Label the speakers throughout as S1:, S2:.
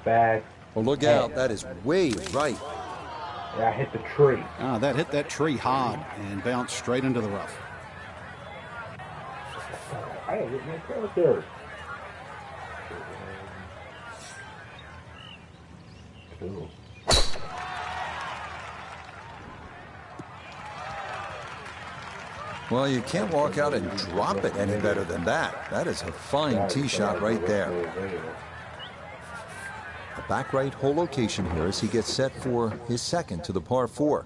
S1: Back.
S2: Well, look out. That is way right.
S1: Yeah, I hit the tree.
S3: Ah, that hit that tree hard and bounced straight into the rough.
S1: I ain't getting that character. Cool.
S2: Well, you can't walk out and drop it any better than that. That is a fine tee shot right there. A back right hole location here as he gets set for his second to the par 4.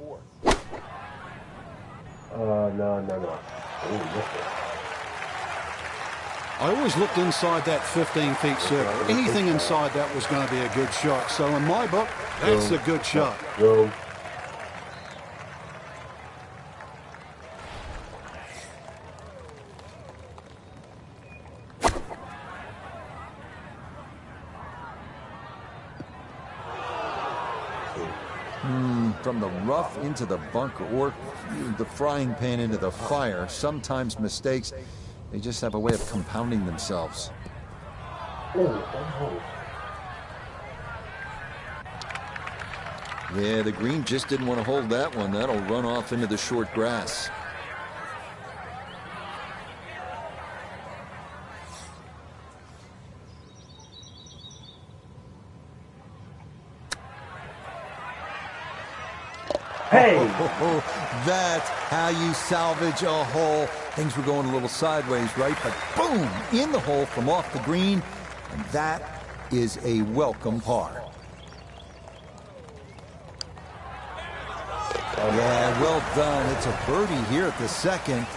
S1: No.
S3: I always looked inside that 15-feet circle. Anything inside that was going to be a good shot. So in my book, that's a good shot.
S1: Go.
S2: From the rough into the bunker, or the frying pan into the fire. Sometimes mistakes, they just have a way of compounding themselves. Yeah, the green just didn't want to hold that one. That'll run off into the short grass.
S1: Hey!
S2: That's how you salvage a hole. Things were going a little sideways, right? But boom, in the hole from off the green. And that is a welcome par. Yeah, well done. It's a birdie here at the second.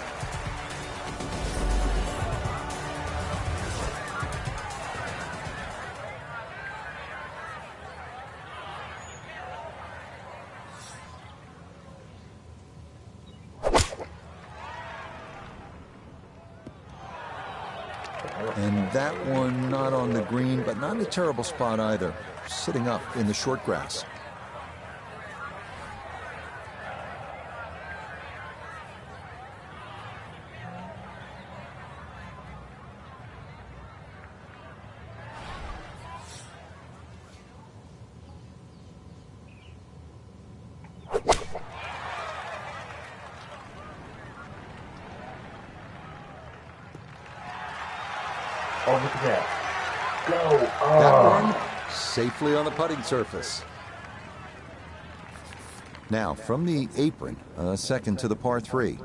S2: And that one not on the green, but not in a terrible spot either. Sitting up in the short grass.
S1: Oh, look at that. Go. Oh.
S2: That one safely on the putting surface. Now, from the apron, second to the par 3.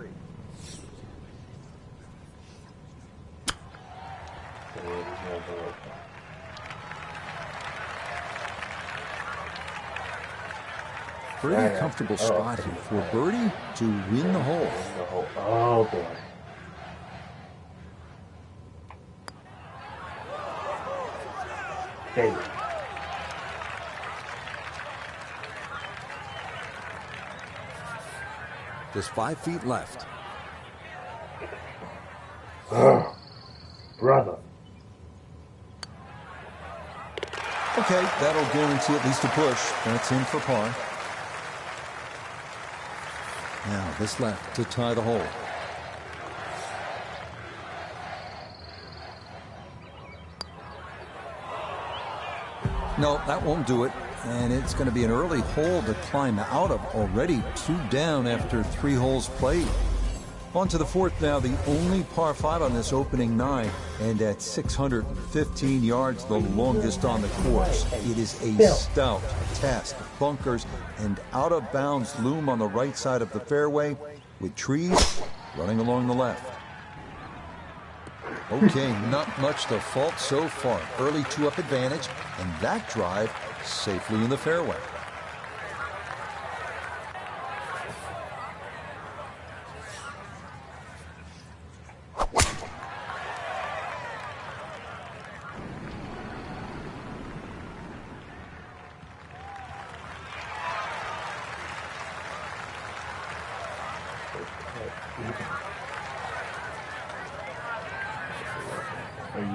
S2: Pretty comfortable spot here for birdie to win the hole.
S1: Oh, boy. Hey.
S2: Just 5 feet left.
S1: Oh, brother.
S2: Okay, that'll guarantee at least a push. That's in for par. Now, this left to tie the hole. No, that won't do it. And it's going to be an early hole to climb out of. Already 2 down after 3 holes played. On to the 4th now, the only par 5 on this opening 9. And at 615 yards, the longest on the course. It is a stout test. Bunkers and out of bounds loom on the right side of the fairway, with trees running along the left. Okay, not much to fault so far. Early 2-up advantage, and that drive safely in the fairway.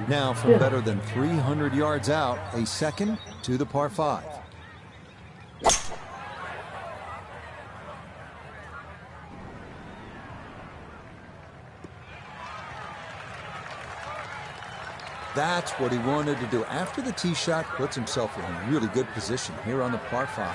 S2: Now, from better than 300 yards out, a second to the par 5. That's what he wanted to do. After the tee shot, puts himself in a really good position here on the par 5.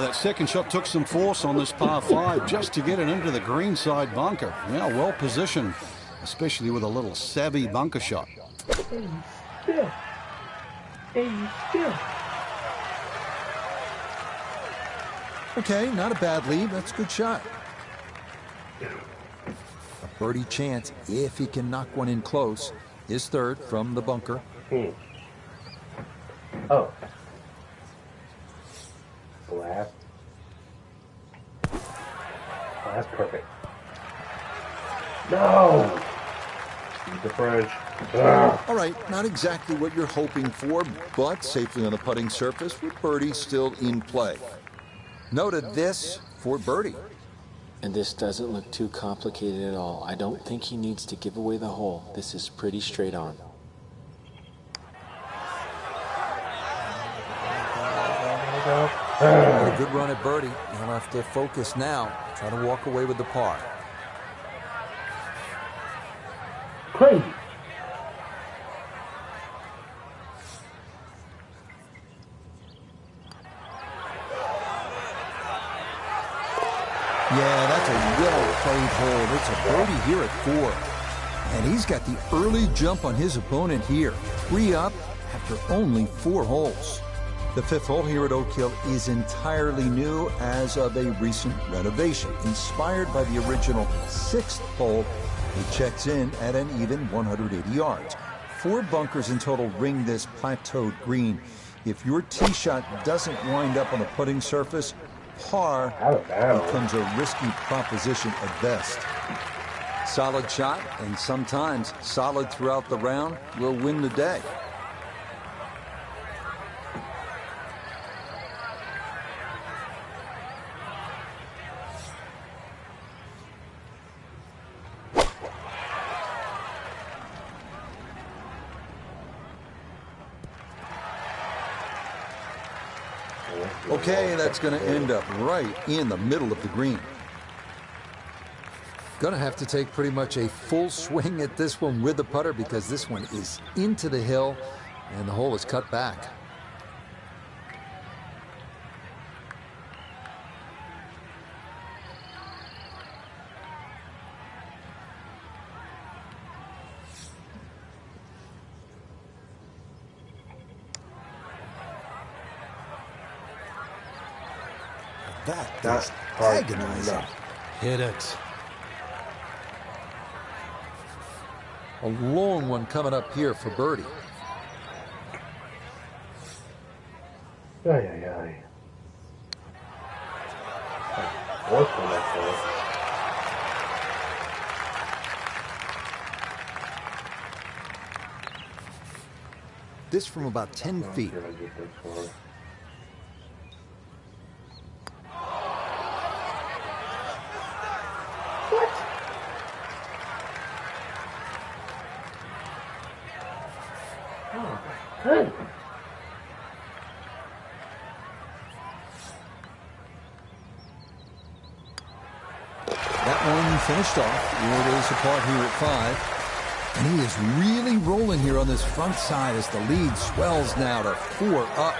S3: That second shot took some force on this par 5 just to get it into the greenside bunker. Yeah, well positioned, especially with a little savvy bunker shot.
S1: Hey, still. Hey, still.
S2: Okay, not a bad lead. That's a good shot. A birdie chance if he can knock one in close. His third from the bunker.
S1: Oh. Blast. Oh, that's perfect. No! Beat the French.
S2: All right, not exactly what you're hoping for, but safely on the putting surface with birdie still in play. Noted this for birdie.
S4: And this doesn't look too complicated at all. I don't think he needs to give away the hole. This is pretty straight on.
S2: A good run at birdie. He'll have to focus now. Try to walk away with the par.
S1: Crazy.
S2: Yeah, that's a well-played hole. It's a birdie here at 4. And he's got the early jump on his opponent here. 3 up after only 4 holes. The 5th hole here at Oak Hill is entirely new as of a recent renovation. Inspired by the original 6th hole, it checks in at an even 180 yards. 4 bunkers in total ring this plateaued green. If your tee shot doesn't wind up on the putting surface, par becomes a risky proposition at best. Solid shot, and sometimes solid throughout the round, will win the day. Okay, that's going to end up right in the middle of the green. Going to have to take pretty much a full swing at this one with the putter because this one is into the hill and the hole is cut back. That is agonizing.
S3: Hit it.
S2: A long one coming up here for birdie.
S1: Ay, ay, ay. Fourth one, actually.
S2: This from about 10 feet.
S1: Hey.
S2: That one finished off. It is apart here at 5. And he is really rolling here on this front side as the lead swells now to 4 up.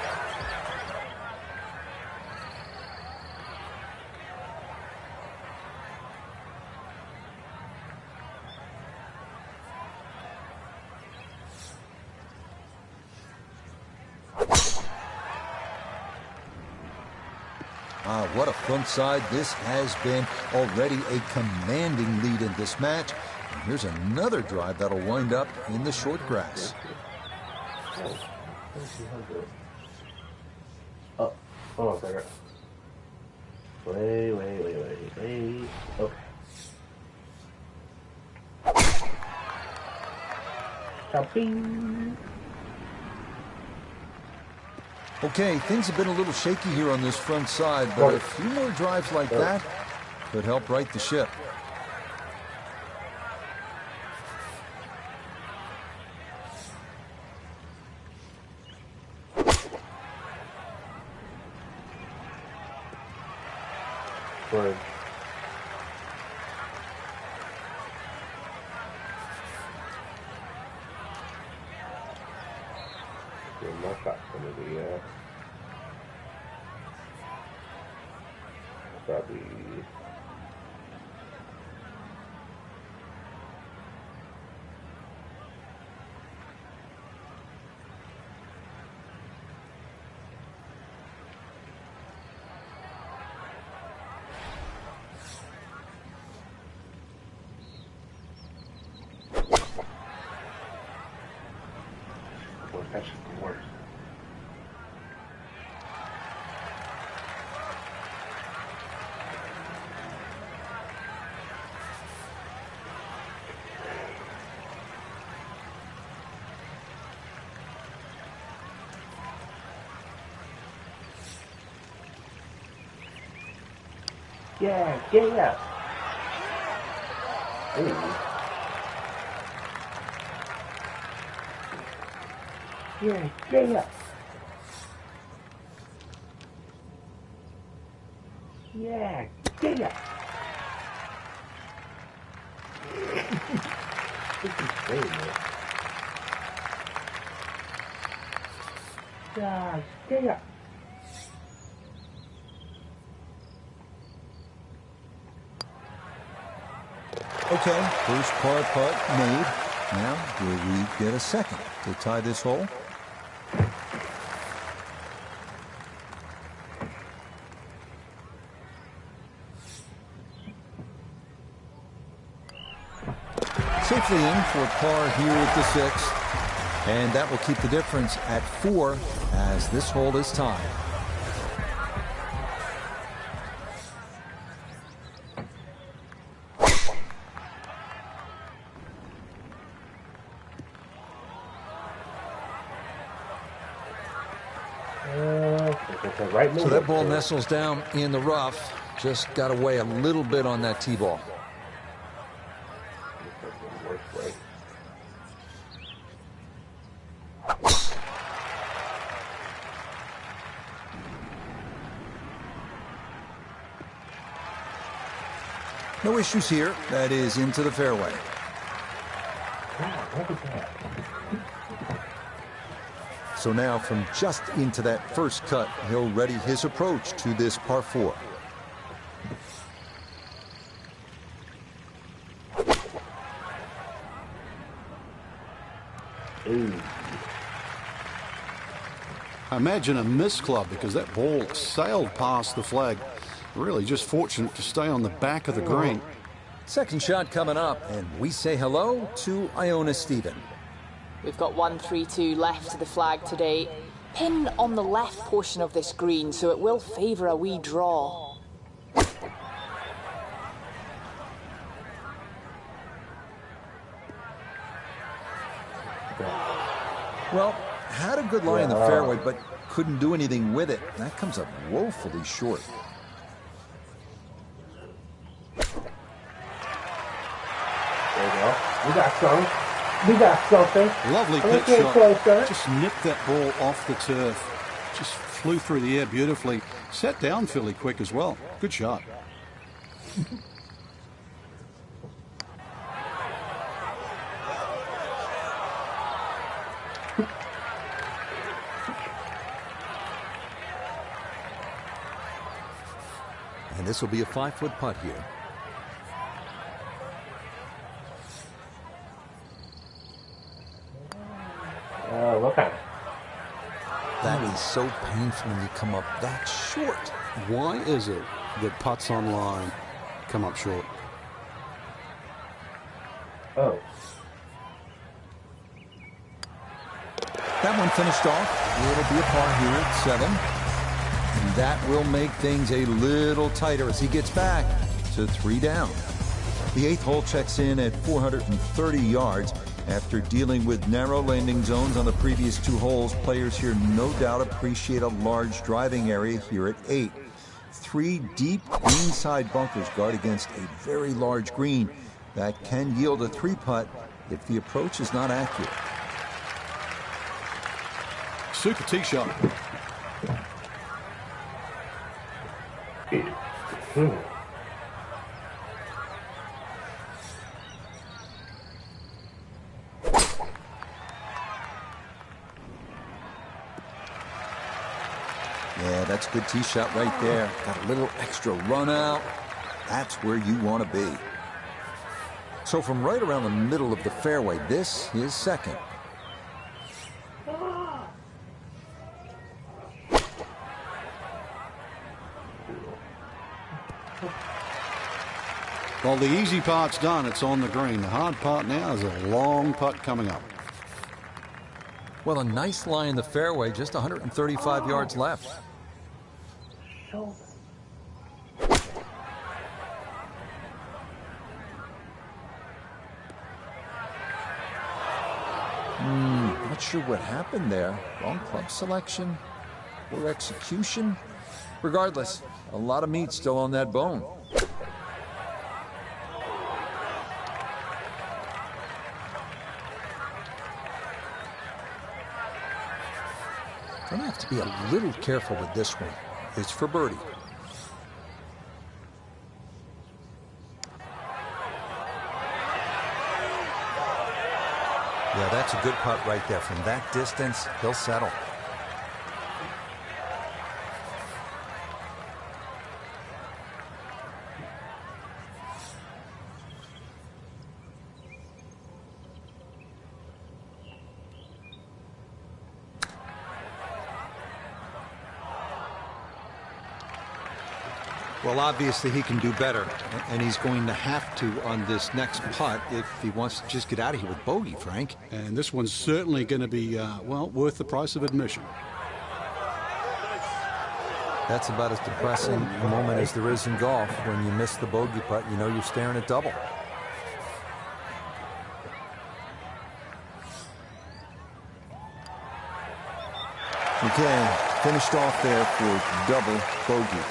S2: What a front side this has been. Already a commanding lead in this match. And here's another drive that'll wind up in the short grass.
S1: Oh, hold on a second. Wait. Okay. Chopping.
S2: Okay, things have been a little shaky here on this front side, but a few more drives like that, could help right the ship.
S1: Good. My shot's gonna be probably that's the worst. Yeah, yeah. Ooh. Yeah, yeah. Yeah, yeah. This is great, man. Yeah, yeah.
S2: Okay, first par putt made. Now, will we get a second to tie this hole? Safely in for par here at the sixth. And that will keep the difference at 4 as this hole is tied. So that ball nestles down in the rough. Just got away a little bit on that tee ball. No issues here. That is into the fairway. So now from just into that first cut, he'll ready his approach to this par 4.
S3: Imagine a miss club because that ball sailed past the flag. Really just fortunate to stay on the back of the green.
S2: Second shot coming up, and we say hello to Iona Stephen.
S5: We've got 1-3-2 left to the flag today. Pin on the left portion of this green, so it will favour a wee draw.
S2: Well, had a good lie in the fairway, but couldn't do anything with it. That comes up woefully short.
S1: There you go. We got some. We got something.
S3: Lovely pitch shot. Just nipped that ball off the turf. Just flew through the air beautifully. Sat down fairly quick as well. Good shot.
S2: And this will be a 5-foot putt here.
S1: Look at it.
S2: That is so painful when you come up that short.
S3: Why is it that putts on line come up short?
S1: Oh.
S2: That one finished off. It'll be a par here at 7. And that will make things a little tighter as he gets back to 3 down. The 8th hole checks in at 430 yards. After dealing with narrow landing zones on the previous 2 holes, players here no doubt appreciate a large driving area here at 8. 3 deep greenside bunkers guard against a very large green that can yield a 3-putt if the approach is not accurate.
S3: Super tee shot.
S2: Yeah, that's a good tee shot right there. Got a little extra run out. That's where you want to be. So from right around the middle of the fairway, this is second.
S3: Well, the easy part's done. It's on the green. The hard part now is a long putt coming up.
S2: Well, a nice lie in the fairway, just 135 yards left. Not sure what happened there. Wrong club selection or execution. Regardless, a lot of meat still on that bone. Gonna have to be a little careful with this one. It's for birdie. Yeah, that's a good putt right there. From that distance, he'll settle.
S6: Well, obviously he can do better, and he's going to have to on this next putt if he wants to just get out of here with bogey, Frank.
S3: And this one's certainly going to be, well, worth the price of admission.
S2: That's about as depressing a moment as there is in golf. When you miss the bogey putt, you know you're staring at double. Okay, finished off there for double bogey.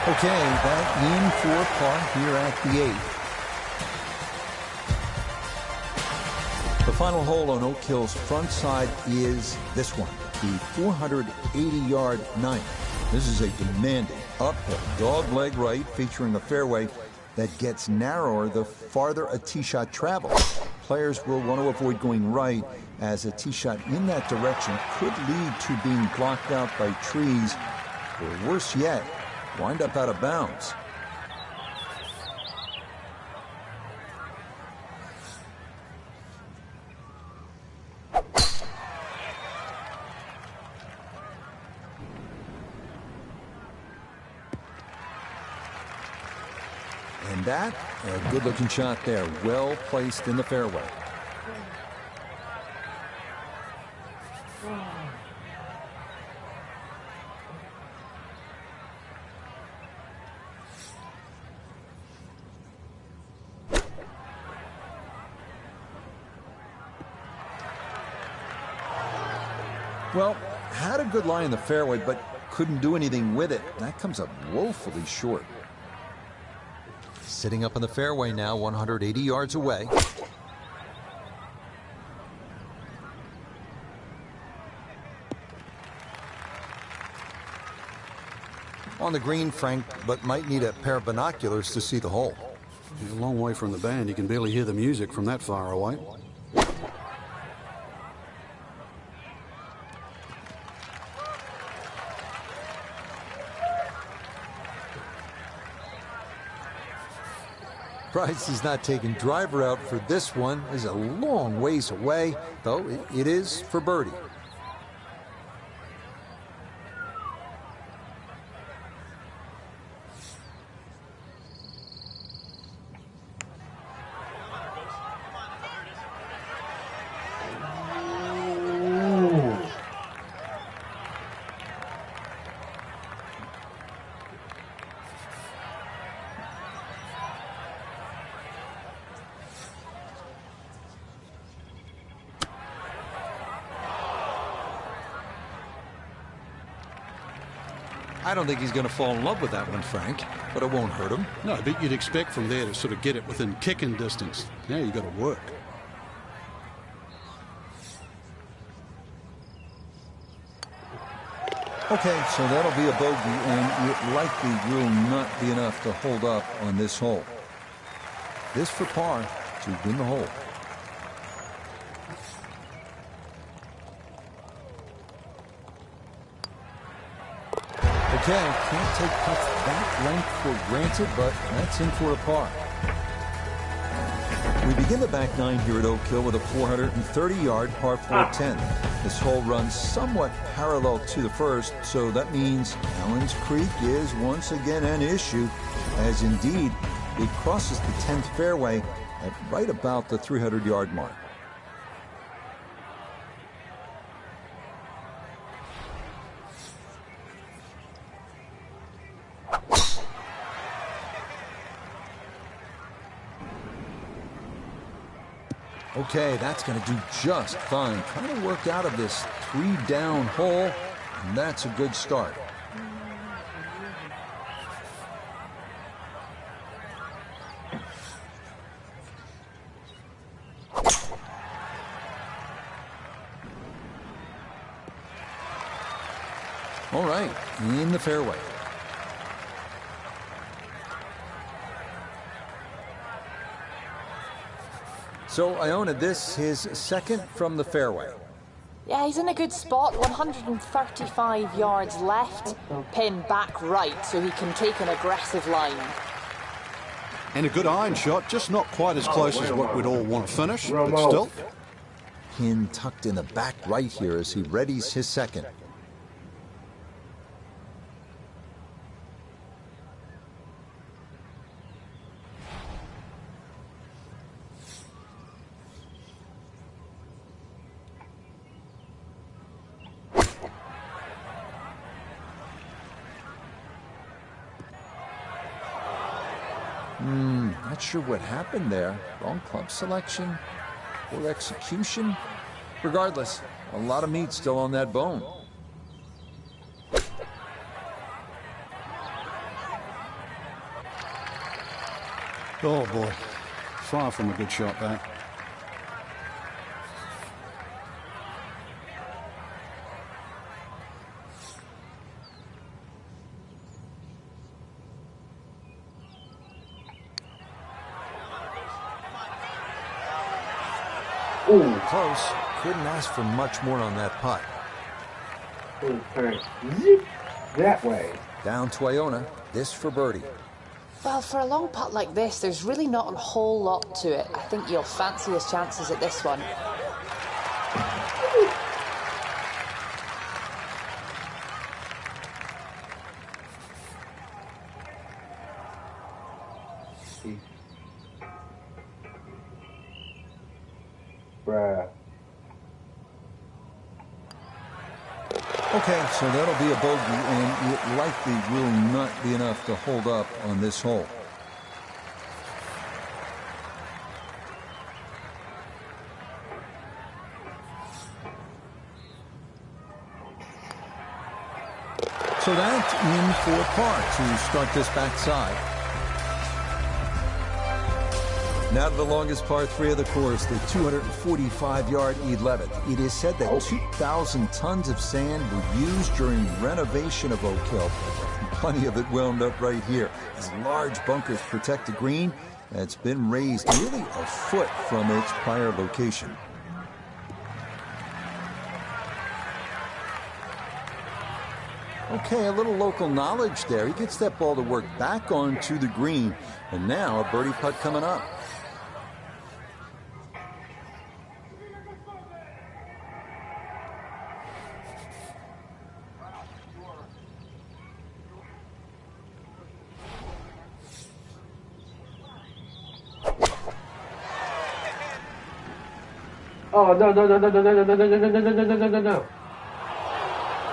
S2: Okay, that in for par here at the 8th. The final hole on Oak Hill's front side is this one, the 480-yard 9th. This is a demanding uphill dog-leg right featuring a fairway that gets narrower the farther a tee shot travels. Players will want to avoid going right, as a tee shot in that direction could lead to being blocked out by trees, or worse yet, wind up out of bounds. And that, a good-looking shot there, well placed in the fairway. Well, had a good lie in the fairway, but couldn't do anything with it. That comes up woefully short. Sitting up in the fairway now, 180 yards away. On the green, Frank, but might need a pair of binoculars to see the hole.
S3: He's a long way from the band. You can barely hear the music from that far away.
S2: Price is not taking driver out for this one. Is a long ways away, though it is for birdie.
S6: I don't think he's going to fall in love with that one, Frank, but it won't hurt him.
S3: No, but you'd expect from there to sort of get it within kicking distance. Now you've got to work.
S2: Okay, so that'll be a bogey, and it likely will not be enough to hold up on this hole. This for par to win the hole. Okay, can't take putts that length for granted, but that's in for a par. We begin the back nine here at Oak Hill with a 430-yard par 4-10. This hole runs somewhat parallel to the first, so that means Allen's Creek is once again an issue, as indeed it crosses the 10th fairway at right about the 300-yard mark. Okay, that's going to do just fine. Trying to work out of this 3-down hole, and that's a good start. All right, in the fairway. So, Iona, this his second from the fairway.
S5: Yeah, he's in a good spot. 135 yards left. Pin back right so he can take an aggressive line.
S3: And a good iron shot, just not quite as close as what we'd all want to finish, but still.
S2: Pin tucked in the back right here as he readies his second. Not sure what happened there. Wrong club selection or execution. Regardless, a lot of meat still on that bone.
S3: Oh boy, far from a good shot that.
S2: Ooh, close. Couldn't ask for much more on that putt.
S1: Zip that way.
S2: Down to Iona. This for birdie.
S5: Well, for a long putt like this, there's really not a whole lot to it. I think you'll fancy his chances at this one.
S1: Bruh.
S2: Okay, so that'll be a bogey, and it likely will not be enough to hold up on this hole. So that's in for par to start this backside. Now to the longest par 3 of the course, the 245-yard 11th. It is said that 2,000 tons of sand were used during renovation of Oak Hill. Plenty of it wound up right here. These large bunkers protect the green that's been raised nearly a foot from its prior location. Okay, a little local knowledge there. He gets that ball to work back onto the green, and now a birdie putt coming up.
S1: Oh, no.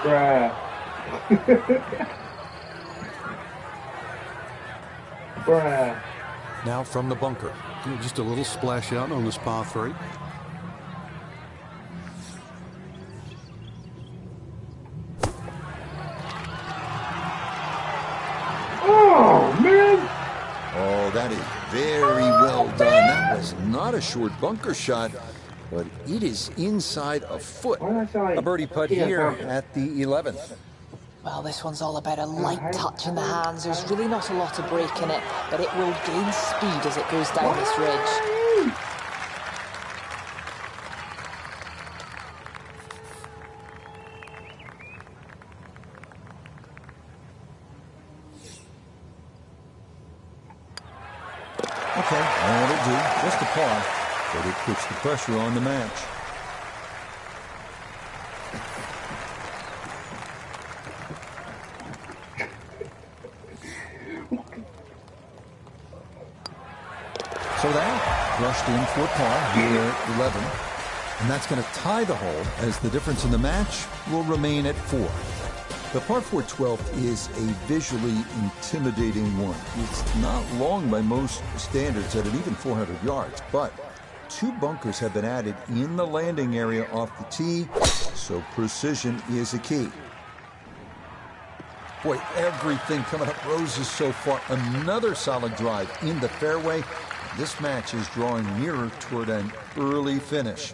S1: Bruh. Bruh.
S2: Now from the bunker.
S3: Just a little splash out on this par 3.
S2: Very well done. That was not a short bunker shot, but it is inside a foot.
S6: A birdie putt here at the 11th.
S5: Well, this one's all about a light touch in the hands. There's really not a lot of break in it, but it will gain speed as it goes down this ridge.
S2: Okay, that'll do. Just a par, but it puts the pressure on the match. So that rushed in for par here at 11. And that's going to tie the hole as the difference in the match will remain at 4. The par 4 12th is a visually intimidating one. It's not long by most standards at an even 400 yards, but 2 bunkers have been added in the landing area off the tee, so precision is a key. Boy, everything coming up roses so far. Another solid drive in the fairway. This match is drawing nearer toward an early finish.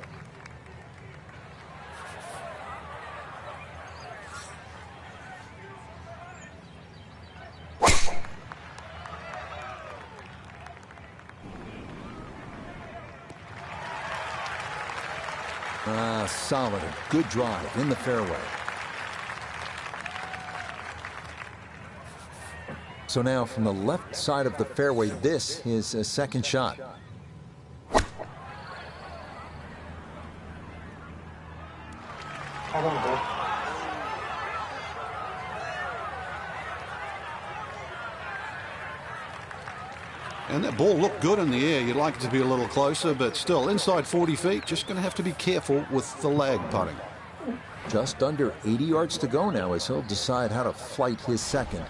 S2: Solid, a good drive in the fairway. So now from the left side of the fairway, this is a second shot.
S3: And that ball looked good in the air. You'd like it to be a little closer, but still inside 40 feet. Just going to have to be careful with the lag putting.
S2: Just under 80 yards to go now as he'll decide how to flight his second.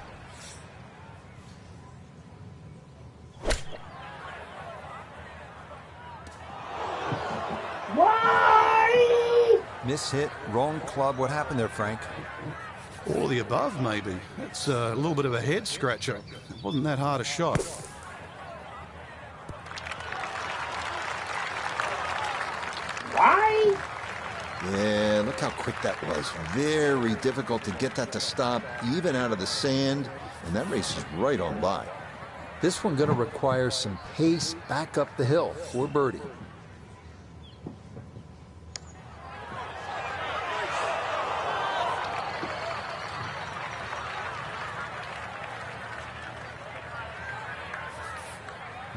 S6: Mishit, wrong club. What happened there, Frank?
S3: All the above, maybe. It's a little bit of a head scratcher. It wasn't that hard a shot.
S1: Why?
S2: Yeah, look how quick that was. Very difficult to get that to stop, even out of the sand, and that race is right on by. This one going to require some pace back up the hill for birdie.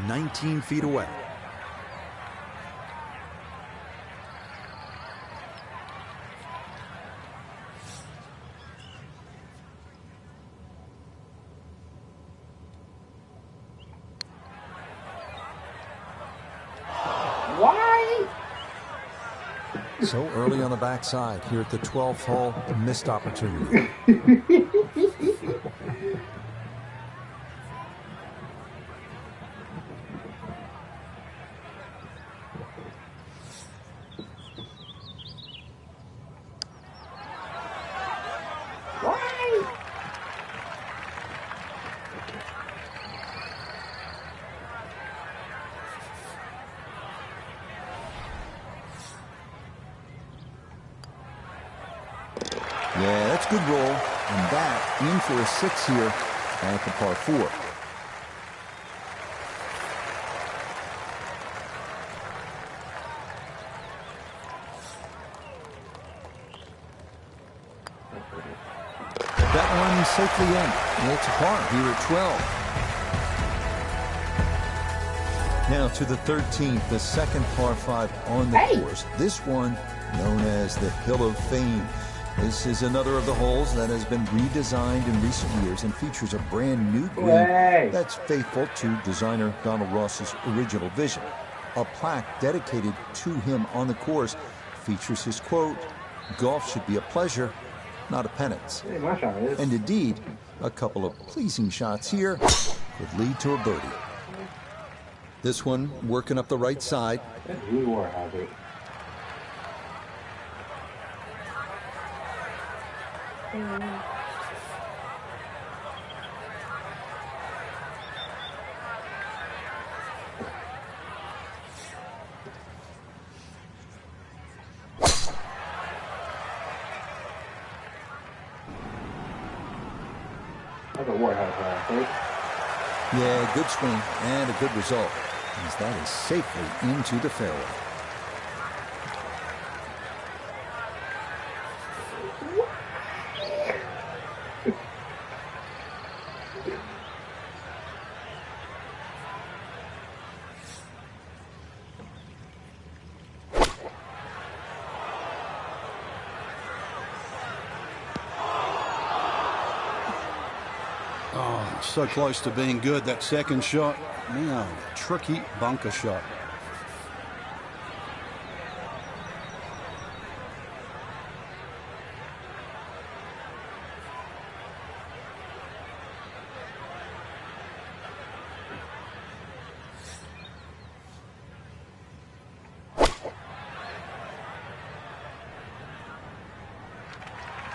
S6: "19 feet away."
S1: Why?
S2: So early on the backside here at the 12th hole, missed opportunity. Yeah, that's good roll, and that in for a 6 here at the par 4. That one safely in. It's a par here at 12. Now to the 13th, the second par 5 on the course. This one known as the Hill of Fame. This is another of the holes that has been redesigned in recent years and features a brand new green that's faithful to designer Donald Ross's original vision. A plaque dedicated to him on the course features his quote, "Golf should be a pleasure, not a penance." And indeed, a couple of pleasing shots here could lead to a birdie. This one working up the right side.
S1: That's a warehouse last week.
S2: Yeah, good swing and a good result, as that is safely into the fairway.
S3: So close to being good, that second shot. Now, tricky bunker shot.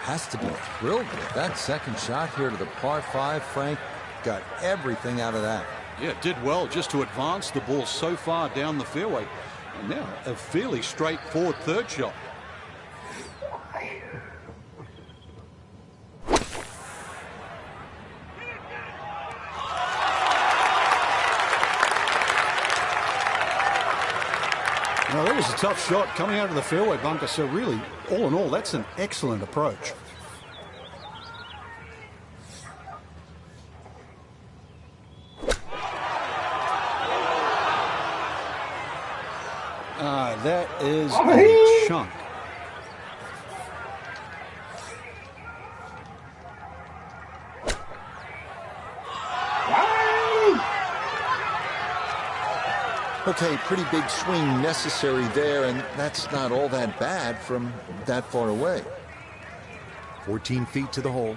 S2: Has to be thrilled with that second shot here to the par 5, Frank. Got everything out of that.
S3: Yeah, did well just to advance the ball so far down the fairway. And now a fairly straightforward third shot. Now, that was a tough shot coming out of the fairway bunker. So really, all in all, that's an excellent approach. That is a chunk.
S2: Okay, pretty big swing necessary there, and that's not all that bad from that far away. 14 feet to the hole.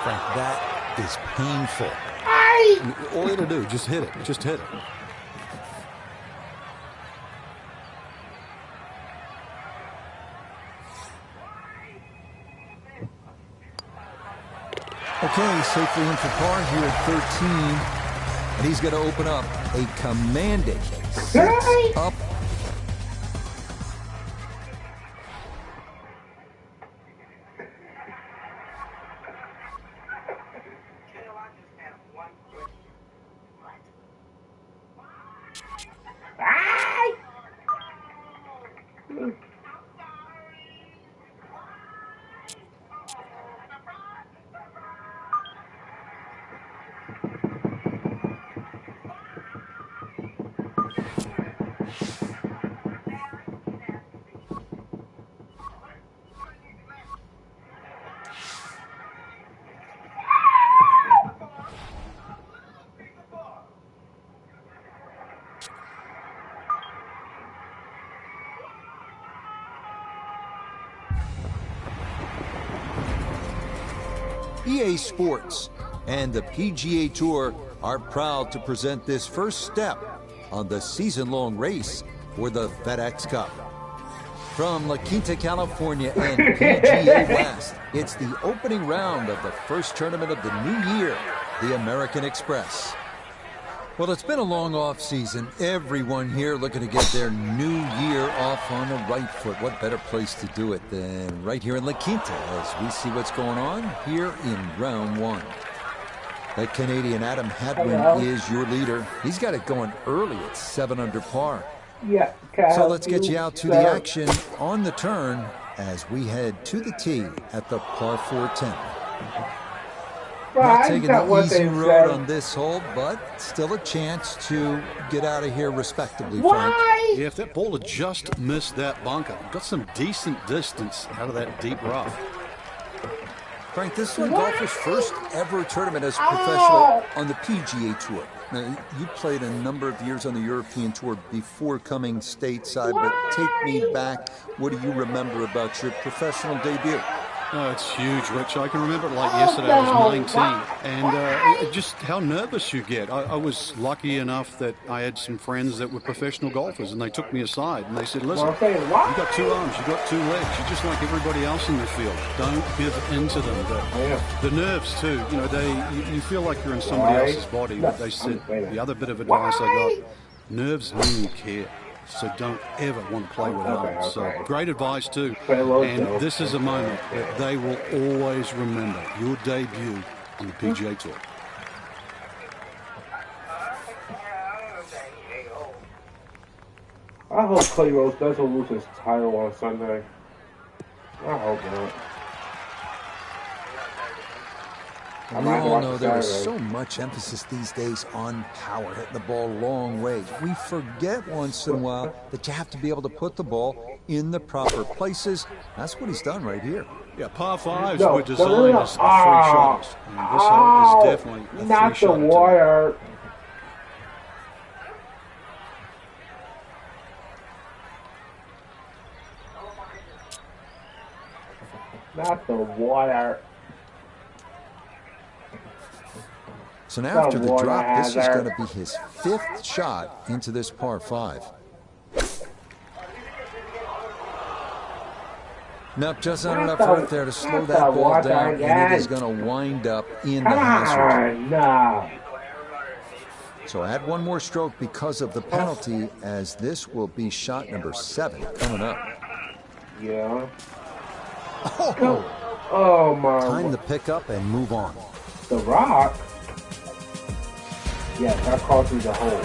S2: Frank, that is painful.
S3: All you got to do, just hit it. Just hit it.
S2: Okay, safely in for par here at 13. And he's going to open up a commanding 6 up. EA Sports and the PGA Tour are proud to present this first step on the season-long race for the FedEx Cup. From La Quinta, California and PGA West, it's the opening round of the first tournament of the new year, the American Express. Well, it's been a long off season. Everyone here looking to get their new year off on the right foot. What better place to do it than right here in La Quinta as we see what's going on here in round 1. The Canadian Adam Hadwin is your leader. He's got it going early at 7 under par.
S1: Yeah,
S2: so let's get you out to the action on the turn as we head to the tee at the par 410. Not taking the easy road on this hole, but still a chance to get out of here respectably, Frank.
S3: Yeah, if that ball had just missed that bunker, got some decent distance out of that deep rough.
S2: Frank, this is one golfer's first ever tournament as a professional on the PGA Tour. Now, you played a number of years on the European Tour before coming stateside, but take me back. What do you remember about your professional debut?
S3: Oh, it's huge, Rich. I can remember it like yesterday. I was 19, and just how nervous you get. I was lucky enough that I had some friends that were professional golfers, and they took me aside and they said, "Listen, you got 2 arms, you got 2 legs. You're just like everybody else in the field. Don't give into them." The nerves too. You know, you feel like you're in somebody else's body. But they said the other bit of advice I got: nerves mean you care. So don't ever want to play without them. So great advice too. And this is a moment that they will always remember. Your debut on the PGA Tour.
S1: I hope Clay Rose doesn't lose his title on Sunday. I hope not.
S2: We all know there is so much emphasis these days on power, hitting the ball long ways. We forget once in a while that you have to be able to put the ball in the proper places. That's what he's done right here.
S3: Yeah, par 5s were designed as 3 shots. And this hole is definitely a 3-shot
S1: not the water. Not the water.
S2: So now after the drop, this is going to be his 5th shot into this par 5. Now just not enough right there to slow that ball down, and it is going to wind up in the hazard.
S1: No.
S2: So add 1 more stroke because of the penalty, as this will be shot number 7 coming up.
S1: Yeah.
S2: Oh
S1: my.
S2: Time to pick up and move on.
S1: The rock? Yeah, that causes the hole.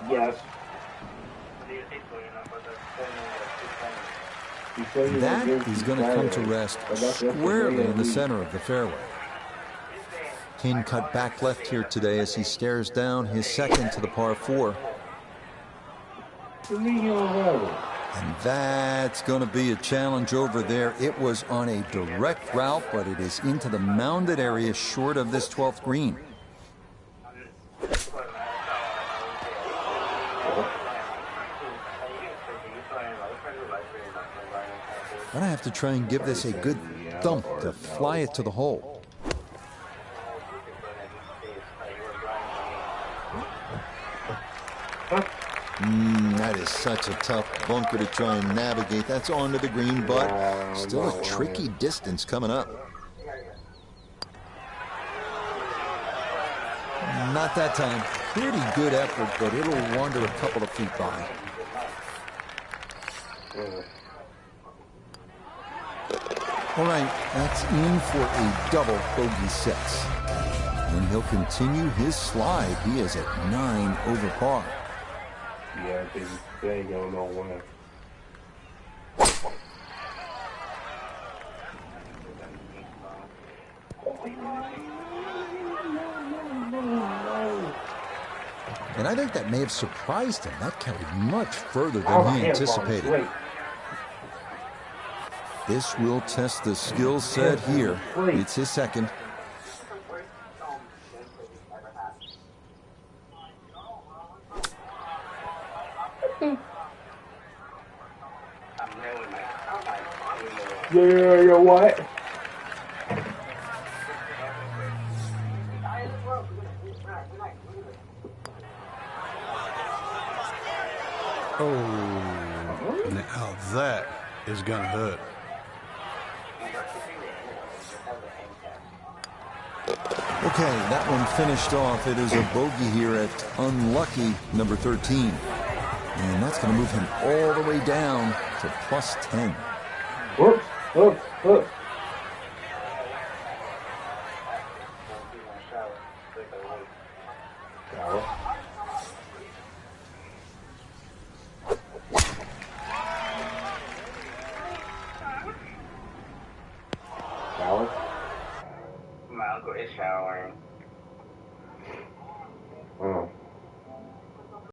S1: Yes.
S2: That is going to come to rest squarely in the center of the fairway. Pin cut back left here today as he stares down his 2nd to the par 4. And that's going to be a challenge over there. It was on a direct route, but it is into the mounded area short of this 12th green. Gonna have to try and give this a good thump to fly it to the hole. That is such a tough bunker to try and navigate. That's onto the green, but still a tricky distance coming up. Not that time. Pretty good effort, but it'll wander a couple of feet by. All right, that's in for a double bogey 6. And he'll continue his slide. He is at 9 over par.
S1: Yeah, they ain't going nowhere.
S2: And I think that may have surprised him. That carried much further than he anticipated. This will test the skill set here. It's his 2nd.
S1: Yeah, what?
S3: Oh, now that is going to hurt.
S2: Okay, that one finished off. It is a bogey here at unlucky number 13. And that's going to move him all the way down to plus 10.
S1: Whoops.